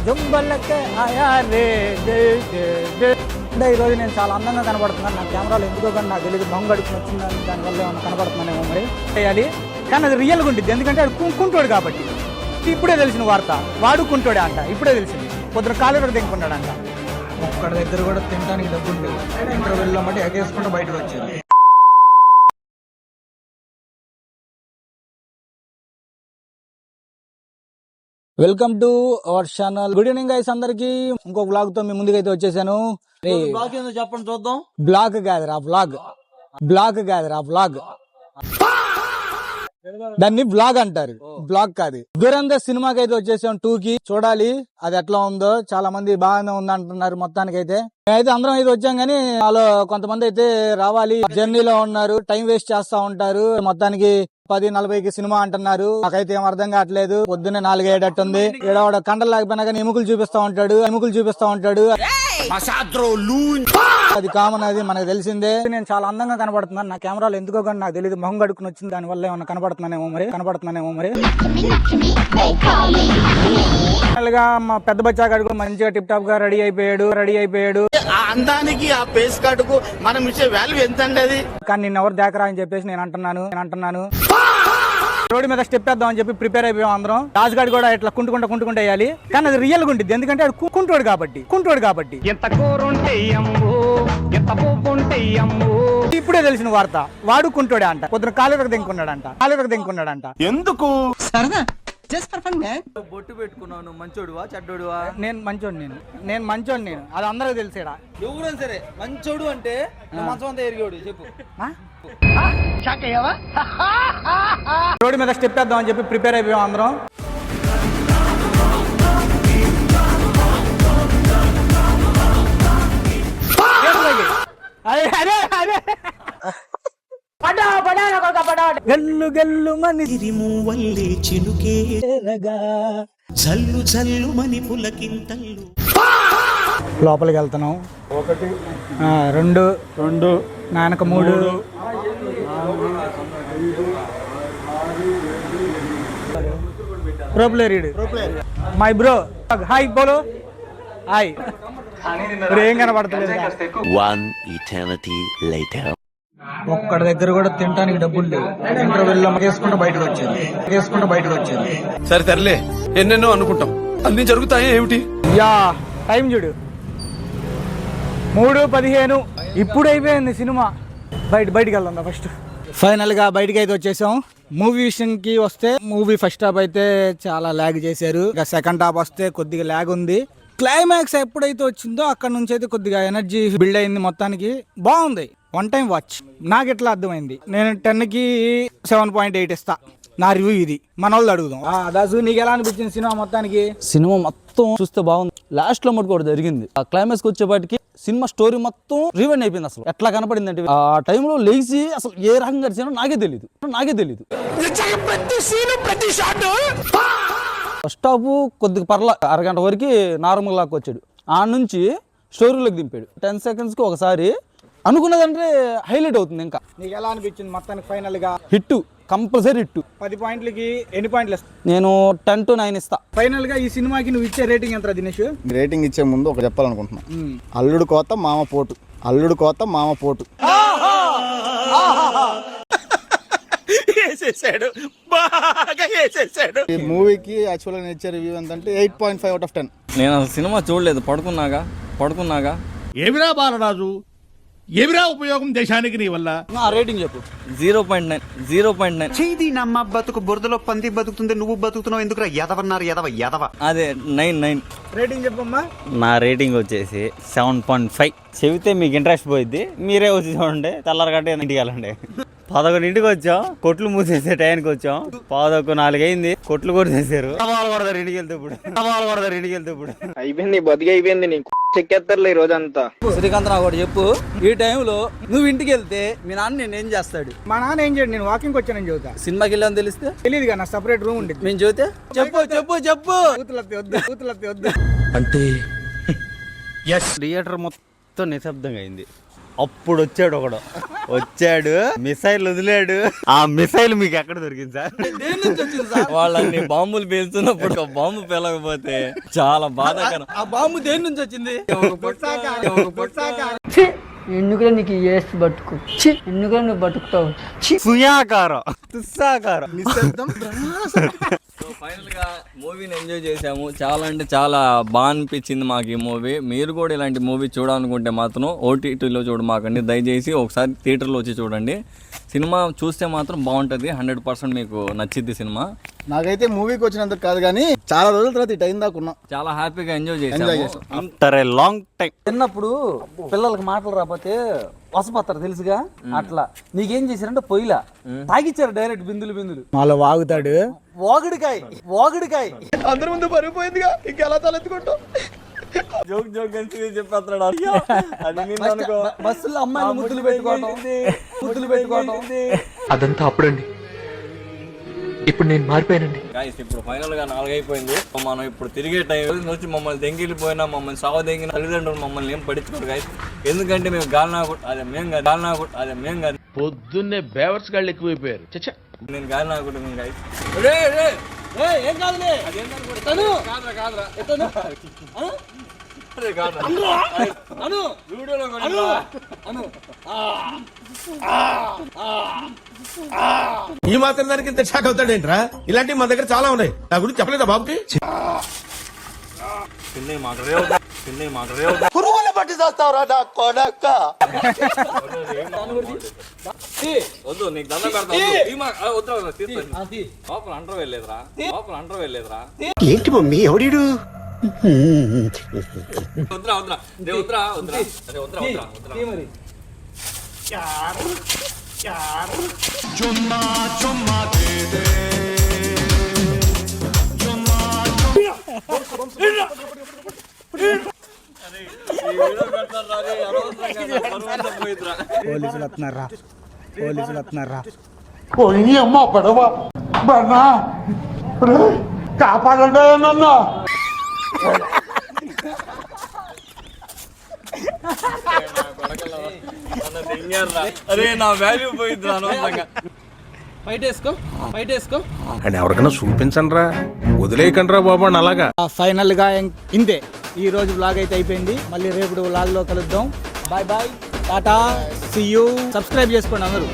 జంబలకే ఆయా రే day day day. అంటే ఈరోజు నేను చాలా అందంగా కనబడుతున్నాను. నా కెమెరాలో ఎందుకో కానీ నాకు తెలియదు బొంగ అడుగుని వచ్చిందని దానివల్ల ఏమన్నా కనబడుతున్నానేమో మరి చేయాలి. కానీ అది రియల్గా ఉంటుంది, ఎందుకంటే అది కుంటాడు కాబట్టి. ఇప్పుడే తెలిసిన వార్త, వాడుకుంటాడే అంట. ఇప్పుడే తెలిసింది, పొద్దున కాలు దింకున్నాడంట. ఒక్కడ దగ్గర కూడా తినడానికి డబ్బు ఉండేది. ఇంటర్వెల్లో మట్టి ఎగేసుకుంటూ బయటకు వచ్చేది. Welcome to our channel. Good evening guys అందరికి. ఇంకో బ్లాగ్ తో మీ ముందుకైతే వచ్చేసాను. చెప్పండి చూద్దాం. బ్లాగ్ కాదురా బ్లాగ్, బ్లాగ్ కాదురా బ్లాగ్, దాన్ని బ్లాగ్ అంటారు, బ్లాగ్ కాదు. దురంధర్ సినిమాకి అయితే వచ్చేసాం 2 కి. చూడాలి అది ఎట్లా ఉందో. చాలా మంది బాగానే ఉంది అంటున్నారు. మొత్తానికి అయితే మేమైతే అందరం అయితే వచ్చాం, గానీ వాళ్ళు కొంతమంది అయితే రావాలి జర్నీలో ఉన్నారు, టైం వేస్ట్ చేస్తా ఉంటారు. మొత్తానికి 10:40కి సినిమా అంటున్నారు. నాకైతే ఏం అర్థం కావట్లేదు. పొద్దున్నే 4 ఉంది. ఏడవాడ కండలు లేకపోయినా కానీ ఎముకలు చూపిస్తా ఉంటాడు. అది కామన్, అది మనకు తెలిసిందే. నేను చాలా అందంగా కనబడుతున్నాను. నా కెమెరాలో ఎందుకో కానీ నాకు తెలియదు మొహం గడుకుని వచ్చింది. దాని వల్ల ఏమన్నా కనబడుతున్నానేమో మరి మా పెద్ద బచ్చా గారు కూడా మంచిగా టిప్ టాప్ గా రెడీ అయిపోయాడు. ఆ అందానికి ఆ ఫేస్ కట్టుకు మనం ఇచ్చే వాల్యూ ఎంత అండి అది. కానీ నిన్న ఎవరు దేకరా అని చెప్పేసి నేను అంటున్నాను. రోడ్డు మీద స్టెప్ వేద్దాం అని చెప్పి ప్రిపేర్ అయిపోయాం అందరం. రాజుగాడు కూడా ఇట్లా కుంటుకుంటూ వేయాలి. కానీ అది రియల్ గా ఉంటుంది, ఎందుకంటే అది కుంటాడు కాబట్టి. ఇప్పుడే తెలిసిన వార్త, వాడుకుంటాడే అంట. పొద్దున కాలు దింకున్నాడంట. ఎందుకు సరదా జస్ట్ ఫర్ ఫన్. బొట్టు పెట్టుకున్నావు, మంచోడువా చెడ్డోడువా? నేను మంచోడు. అది అందరికి తెలిసేడా. ఎవరైనా సరే మంచోడు అంటే మంచం అంతా ఎరిగోడు చెప్పు. రోడ్డు మీద స్టెప్ వేద్దాం అని చెప్పి ప్రిపేర్ అయిపోయాం అందరం. గల్లు గల్లు మని తిరిమూవల్లే చినుకేరగా జల్లు జల్లు మని పులకింతల్లు. లోపలికి వెళ్తున్నాం. 1 2 నానక 3 pro player my bro. Hi బోలో హాయ్. ఇప్పుడు ఏం కనబడతలేదు. ఒక్కడ దగ్గర కూడా తినడానికి డబ్బు ఉండేది. ఇంటర్వెల్లో ఎగేసుకుంటూ బయటకు వచ్చేది. సరే తరలే, ఎన్నెన్నో అనుకుంటాం, అన్ని జరుగుతాయి ఏమిటి. యా టైం చూడు 3:15. ఇప్పుడు అయిపోయింది సినిమా. బయటికి వెళ్దాం ఫస్ట్. ఫైనల్ గా బయటకి అయితే వచ్చేసాం. మూవీ విషయానికి వస్తే మూవీ ఫస్ట్ హాఫ్ అయితే చాలా ల్యాగ్ చేశారు. ఇక సెకండ్ హాఫ్ వస్తే కొద్దిగా ల్యాగ్ ఉంది. క్లైమాక్స్ ఎప్పుడైతే వచ్చిందో అక్కడ నుంచి అయితే కొద్దిగా ఎనర్జీ బిల్డ్ అయింది. మొత్తానికి బాగుంది. 1 టైం వాచ్. నాకు ఎట్లా అర్థమైంది, నేను 10కి 7.8 ఇస్తా. నా రివ్యూ ఇది. మన వాళ్ళు అడుగుదాం. దాసు నీకు ఎలా అనిపించింది సినిమా? మొత్తానికి సినిమా మొత్తం చూస్తే బాగుంది. లాస్ట్ లో మటుకు కూడా జరిగింది. ఆ క్లైమాక్స్ వచ్చేపాటికి సినిమా స్టోరీ మొత్తం రివైండ్ అయిపోయింది. అసలు ఎట్లా కనపడింది అంటే ఆ టైంలో లేచి అసలు ఏ రకంగా గడిచానో నాకే తెలియదు. ఫస్ట్ హాఫ్ కొద్దిగా పర్ల అరగంట వరకు నార్మల్ లాగా వచ్చాడు. ఆ నుంచి స్టోరీలోకి దింపాడు. 10 seconds కి ఒకసారి అనుకున్నదంటే హైలైట్ అవుతుంది. ఇంకా నీకు ఎలా అనిపించింది మొత్తానికి? ఫైనల్ గా హిట్, కంపల్సరీ హిట్. 10 పాయింట్లకి ఎన్ని పాయింట్లు ఇస్తా? నేను 10 to 9 ఇస్తా. ఫైనల్ గా ఈ సినిమాకి నువ్వు ఇచ్చే రేటింగ్ ఎంత దినేష్? రేటింగ్ ఇచ్చే ముందు ఒక చెప్పాలనుకుంటున్నా. అల్లుడు కోత మామ పోటు. ఈ మూవీకి యాక్చువల్గా నేను ఇచ్చే రివ్యూ ఏంటంటే 8.5 out of 10. నేను అసలు సినిమా చూడలేదు. పడుకున్నాగా ఏమిరా బాలరాజు, ఏమిరా ఉపయోగం దేశానికి నీ వల్ల? రేటింగ్ చెప్పు. 0.9. చేది నమ్మ బతుకు బురదలో పంది బతుకుతుంది, నువ్వు బతుకుతున్నావు ఎందుకురా? ఎదవ అదే 9. రేటింగ్ చెప్పమ్మా. నా రేటింగ్ వచ్చేసి 7.5. చెబితే మీకు ఇంట్రెస్ట్ పోయిద్ది. మీరే వచ్చి చూడండి. తెల్లారగట్టే ఇంటికి వెళ్ళండి. 11 వచ్చాం, కొట్లు మూసేసే టైంకి వచ్చాం. 11:04 అయింది, కొట్లు కూడా చేశారు. కొడతారు ఇంటికి వెళ్తే ఇప్పుడు. అయిపోయింది, బతికి అయిపోయింది. నీకు చెక్కేస్తారులే ఈ రోజంతా. శ్రీకాంత్ నాకు ఒకటి చెప్పు, ఈ టైంలో నువ్వు ఇంటికి వెళ్తే మీ నాన్న నేను ఏం చేస్తాడు? మా నాన్న ఏం చేయడు, నేను వాకింగ్ వచ్చానని చెబుతా. సినిమాకి వెళ్ళాలని తెలిస్తే తెలియదు కదా, నా సపరేట్ రూమ్ ఉండేది. మేము చెబితే చెప్పు. వద్దు థియేటర్ మొత్తం నిశ్శబ్దంగా అయింది. అప్పుడు వచ్చాడు ఒకడు మిసైల్ వదిలాడు. ఆ మిసైల్ మీకు ఎక్కడ దొరికింది సార్? వాళ్ళని బాంబులు పేలుతున్నప్పుడు ఒక బాంబు పేలకపోతే చాలా బాధాకరం. ఆ బాంబు దేని నుంచి వచ్చింది? ఎందుకులే నీకు ఏసి బతుకు, ఎందుకులే నువ్వు బతుకుతావు. సుయాకారం, తుస్సాకారం. ఫైనల్ గా మూవీని ఎంజాయ్ చేసాము. చాలా అంటే చాలా బాగా అనిపించింది మాకు ఈ మూవీ. మీరు కూడా ఇలాంటి మూవీ చూడాలనుకుంటే మాత్రం ఓటీటీలో చూడమాకండి, దయచేసి ఒకసారి థియేటర్లో వచ్చి చూడండి. సినిమా చూస్తే మాత్రం బాగుంటుంది, 100% మీకు నచ్చిద్ది సినిమా. నాకైతే మూవీకి వచ్చినందుకు కాదు కానీ చాలా రోజుల తర్వాత ఈ టైం దాకా ఉన్నాం. చాలా హ్యాపీగా ఎంజాయ్ చేసాము. After a long time. చిన్నప్పుడు పిల్లలకి మాటలు రాకపోతే వసపత్తారు తెలుసుగా, అట్లా నీకేం చేశారంటే పొయ్యిలా తాగిచ్చారు డైరెక్ట్ బిందులు. మాలో వాగుతాడు. వాగుడికాయ అందరి ముందు పరిపోయిందిగా ఇంకెలా తలెత్తుకుంటావు? జోక్ చెప్పేస్తాడు. బస్సులో అమ్మాయిలు ముద్దులు పెట్టుకోవటం అదంతా అప్పుడండి, ఇప్పుడు నేను మారిపోయానండి. గాయ్స్ ఇప్పుడు ఫైనల్ గా 4 అయిపోయింది. మనం ఇప్పుడు తిరిగే టైం వచ్చి మమ్మల్ని దెంగిలిపోయినా మమ్మల్ని సావ దెంగిన తల్లిదండ్రులు మమ్మల్ని ఏం పడించుకోరు గాయ్స్. ఎందుకంటే మేము అదే మేము కాదు పొద్దున్నే బేవర్స్ గాళ్ళు ఎక్కువైపోయారు. చచ్చా, నేను గాలి నాకుంటున్నాను గాయ్స్. ఏం కాదులే ఈ మాత్రం దానికి ఇంత షాక్ అవుతాడేంట్రా? ఇలాంటివి మా దగ్గర చాలా ఉన్నాయి. నా గురించి చెప్పలేదా బాబుకి? పురుగుల పట్టి చేస్తావురా నా కొడక. వద్దు నీకు దండ లోపల అంటర్ వెళ్ళలేదురా. ఏంటి మమ్మీ ఎవడీడు? వద్దురా. పోలీసులు వస్తున్నారా? అమ్మ పడవ కాపాడండి నన్ను. అరే నా వాల్యూ పోయింది అనవసరంగా. ఫైట్ వేసుకో అని ఎవరికైనా చూపించండి రా, వదిలేయకండి రా బాబు అని అలాగా. ఫైనల్ గా ఇంతే, ఈ రోజు వ్లాగ్ అయితే అయిపోయింది. మళ్ళీ రేపు వ్లాగ్ లో కలుద్దాం. Bye tata, see you. Subscribe చేసుకోండి అందరూ.